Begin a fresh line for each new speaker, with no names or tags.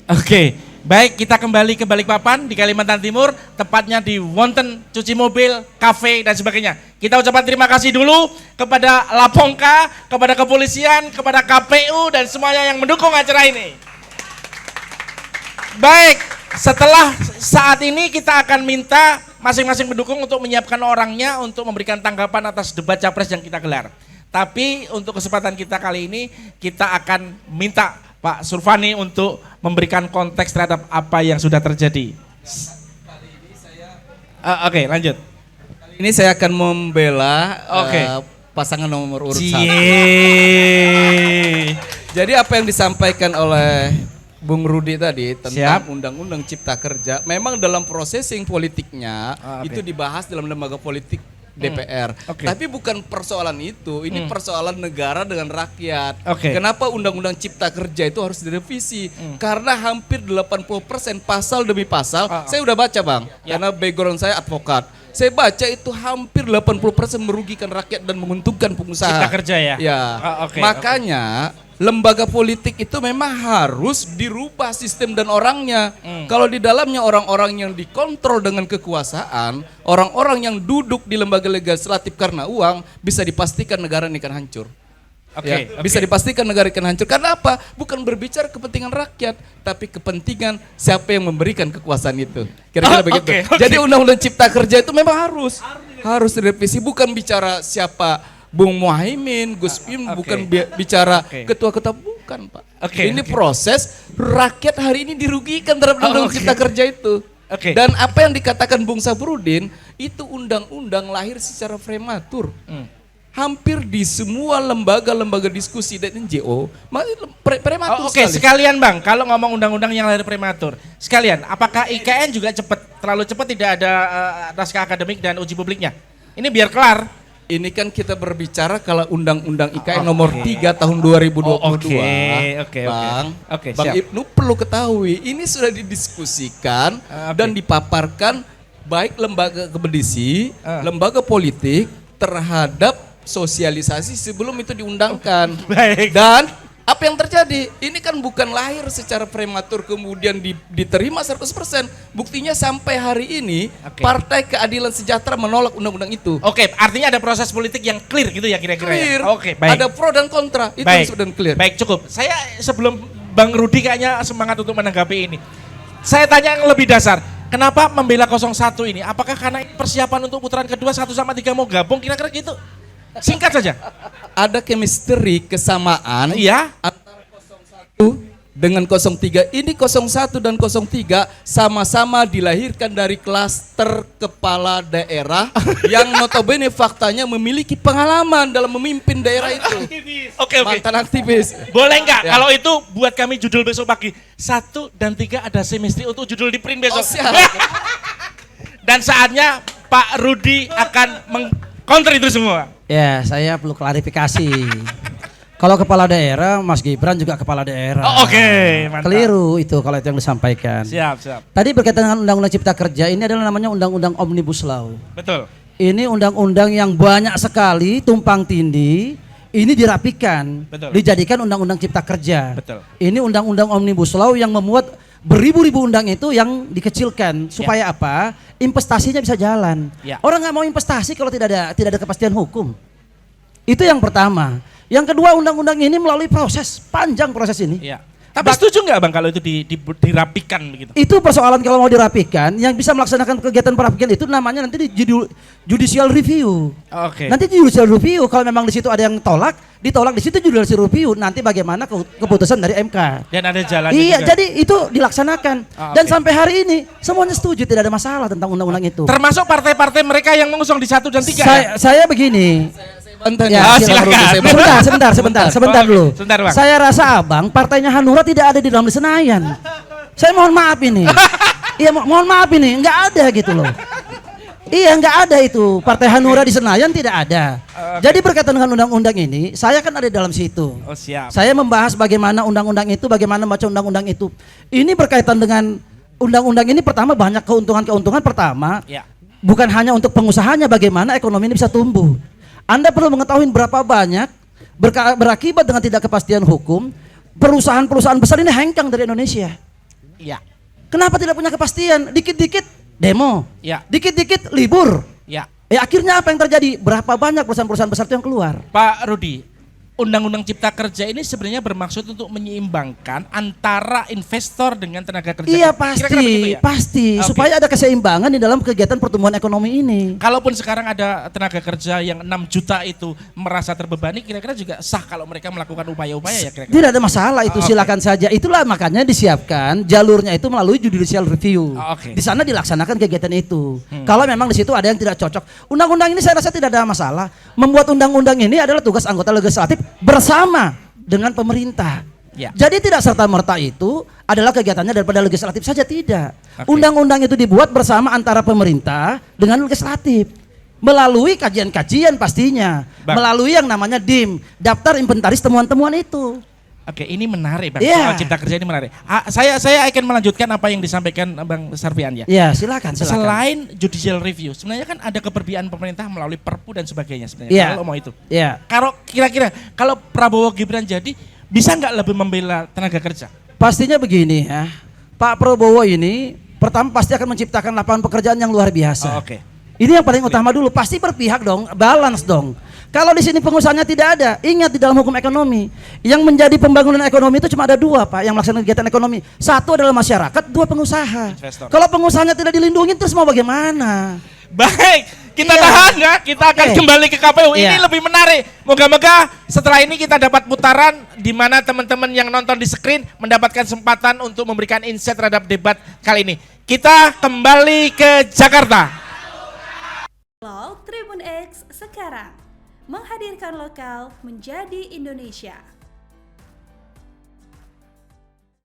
Oke, baik kita kembali ke Balikpapan di Kalimantan Timur, tepatnya di Wonten Cuci Mobil, Cafe dan sebagainya. Kita ucapkan terima kasih dulu kepada Lapongka, kepada kepolisian, kepada KPU dan semuanya yang mendukung acara ini. Baik, setelah saat ini kita akan minta masing-masing pendukung untuk menyiapkan orangnya untuk memberikan tanggapan atas debat capres yang kita gelar. Tapi untuk kesempatan kita kali ini kita akan minta Pak Survani untuk memberikan konteks terhadap apa yang sudah terjadi. Oke, lanjut.
Kali ini saya akan membela pasangan nomor urut 1. Jadi apa yang disampaikan oleh Bung Rudi tadi tentang Undang-Undang Cipta Kerja, memang dalam prosesing politiknya itu dibahas dalam lembaga politik DPR. Tapi bukan persoalan itu, ini persoalan negara dengan rakyat. Kenapa Undang-Undang Cipta Kerja itu harus direvisi? Karena hampir 80% pasal demi pasal, saya udah baca Bang, karena background saya advokat. Saya baca itu hampir 80% merugikan rakyat dan menguntungkan pengusaha.
Cipta Kerja ya?
Ya, makanya lembaga politik itu memang harus dirubah sistem dan orangnya. Kalau di dalamnya orang-orang yang dikontrol dengan kekuasaan, orang-orang yang duduk di lembaga legislatif karena uang, bisa dipastikan negara ini akan hancur. Bisa dipastikan negara akan hancur. Karena apa? Bukan berbicara kepentingan rakyat, tapi kepentingan siapa yang memberikan kekuasaan itu. Kira-kira begitu. Jadi Undang-Undang Cipta Kerja itu memang harus direvisi. Bukan bicara siapa Bung Muhaimin, Gus Pim, bukan bicara ketua-ketua, bukan Pak. Ini proses rakyat hari ini dirugikan terhadap Undang-Undang Cipta Kerja itu. Dan apa yang dikatakan Bung Saprudin, itu undang-undang lahir secara prematur. Hampir di semua lembaga-lembaga diskusi dan NGO, prematur sekali.
Sekalian Bang, kalau ngomong undang-undang yang lahir prematur, sekalian, apakah IKN juga terlalu cepat tidak ada naskah akademik dan uji publiknya? Ini biar kelar.
Ini kan kita berbicara kalau Undang-Undang IKN nomor 3 tahun 2022. Bang Ibnu perlu ketahui, ini sudah didiskusikan dan dipaparkan baik lembaga kompetisi, lembaga politik terhadap sosialisasi sebelum itu diundangkan. Dan apa yang terjadi? Ini kan bukan lahir secara prematur kemudian diterima 100%. Buktinya sampai hari ini Partai Keadilan Sejahtera menolak undang-undang itu.
Artinya ada proses politik yang clear gitu ya kira-kira.
Clear. Ada pro dan kontra. Itu sudah clear.
Baik, cukup. Saya sebelum Bang Rudi kayaknya semangat untuk menanggapi ini. Saya tanya yang lebih dasar. Kenapa membela 01 ini? Apakah karena persiapan untuk putaran kedua 1 sama 3 mau gabung kira-kira gitu? Singkat saja.
Ada chemistry kesamaan
antara
01 dengan 03. Ini 01 dan 03 sama-sama dilahirkan dari klaster kepala daerah yang notabene faktanya memiliki pengalaman dalam memimpin daerah itu. Mantan aktivis.
Boleh nggak kalau itu buat kami judul besok pagi. 1 dan 3 ada chemistry untuk judul di print besok. Dan saatnya Pak Rudi akan mengcounter itu semua.
Ya, saya perlu klarifikasi. Kalau kepala daerah, Mas Gibran juga kepala daerah.
Mantap.
Keliru itu kalau itu yang disampaikan.
Siap.
Tadi berkaitan dengan Undang-Undang Cipta Kerja, ini adalah namanya Undang-Undang Omnibus Law.
Betul.
Ini undang-undang yang banyak sekali tumpang tindih. Ini dirapikan, dijadikan Undang-Undang Cipta Kerja. Ini Undang-Undang Omnibus Law yang memuat beribu-ribu undang itu yang dikecilkan supaya apa? Investasinya bisa jalan. Orang nggak mau investasi kalau tidak ada kepastian hukum. Itu yang pertama. Yang kedua, undang-undang ini melalui panjang proses ini.
Tapi setuju nggak Bang kalau itu dirapikan begitu?
Itu persoalan kalau mau dirapikan, yang bisa melaksanakan kegiatan perapikan itu namanya nanti judicial review. Nanti judicial review kalau memang di situ ada yang ditolak di situ judicial review. Nanti bagaimana keputusan dari MK.
Dan ada jalan.
Jadi itu dilaksanakan. Dan sampai hari ini semuanya setuju, tidak ada masalah tentang undang-undang itu.
Termasuk partai-partai mereka yang mengusung di 1 dan 3.
Saya begini.
Silakan.
Sebentar dulu. Saya rasa Abang partainya Hanura tidak ada di dalam Senayan. Saya mohon maaf ini. Mohon maaf ini, enggak ada gitu loh. Enggak ada itu. Partai Hanura di Senayan tidak ada. Jadi berkaitan dengan undang-undang ini, saya kan ada di dalam situ. Saya membahas bagaimana undang-undang itu, bagaimana membaca undang-undang itu. Ini berkaitan dengan undang-undang ini pertama banyak keuntungan-keuntungan pertama. Bukan hanya untuk pengusahanya, bagaimana ekonomi ini bisa tumbuh. Anda perlu mengetahui berapa banyak berakibat dengan tidak kepastian hukum, perusahaan-perusahaan besar ini hengkang dari Indonesia.
Ya.
Kenapa tidak punya kepastian? Dikit-dikit demo,
Ya.
dikit-dikit libur.
Ya.
Akhirnya apa yang terjadi? Berapa banyak perusahaan-perusahaan besar itu yang keluar?
Pak Rudi, Undang-Undang Cipta Kerja ini sebenarnya bermaksud untuk menyeimbangkan antara investor dengan tenaga kerja.
Iya
Kira-kira begitu ya?
pasti.
Oke.
Supaya ada keseimbangan di dalam kegiatan pertumbuhan ekonomi ini.
Kalaupun sekarang ada tenaga kerja yang 6 juta itu merasa terbebani, kira-kira juga sah kalau mereka melakukan upaya-upaya ya kira-kira?
Tidak ada masalah itu,
Oke.
silakan saja. Itulah makanya disiapkan jalurnya itu melalui judicial review.
Oke.
Di sana dilaksanakan kegiatan itu. Kalau memang di situ ada yang tidak cocok, undang-undang ini saya rasa tidak ada masalah. Membuat undang-undang ini adalah tugas anggota legislatif bersama dengan pemerintah.
Ya.
Jadi tidak serta-merta itu adalah kegiatannya daripada legislatif saja, tidak.
Oke.
Undang-undang itu dibuat bersama antara pemerintah dengan legislatif. Melalui kajian-kajian pastinya.
Bang.
Melalui yang namanya DIM, daftar inventaris temuan-temuan itu.
Oke, ini menarik Bang.
Iya.
Soal Cipta Kerja ini menarik. Saya akan melanjutkan apa yang disampaikan Bang Sarfian ya.
Ya, silakan.
Selain judicial review, sebenarnya kan ada keberpihakan pemerintah melalui Perpu dan sebagainya sebenarnya.
Iya.
Kalau mau itu.
Ya,
Kalau kira-kira kalau Prabowo Gibran jadi bisa nggak lebih membela tenaga kerja?
pastinya begini ya. Pak Prabowo ini pertama pasti akan menciptakan lapangan pekerjaan yang luar biasa.
Oke.
Ini yang paling utama dulu, pasti berpihak dong, balance dong. Kalau di sini pengusahanya tidak ada, ingat di dalam hukum ekonomi, yang menjadi pembangunan ekonomi itu cuma ada dua Pak, yang melaksanakan kegiatan ekonomi. Satu adalah masyarakat, dua pengusaha.
Investor.
Kalau pengusahanya tidak dilindungi, terus mau bagaimana?
Baik, kita
Iya.
tahan ya. Kita akan
Oke.
kembali ke KPU. Ini
Iya.
lebih menarik. Moga-moga setelah ini kita dapat putaran di mana teman-teman yang nonton di screen mendapatkan kesempatan untuk memberikan insight terhadap debat kali ini. Kita kembali ke Jakarta.
Vlog Tribun X sekarang menghadirkan lokal menjadi Indonesia.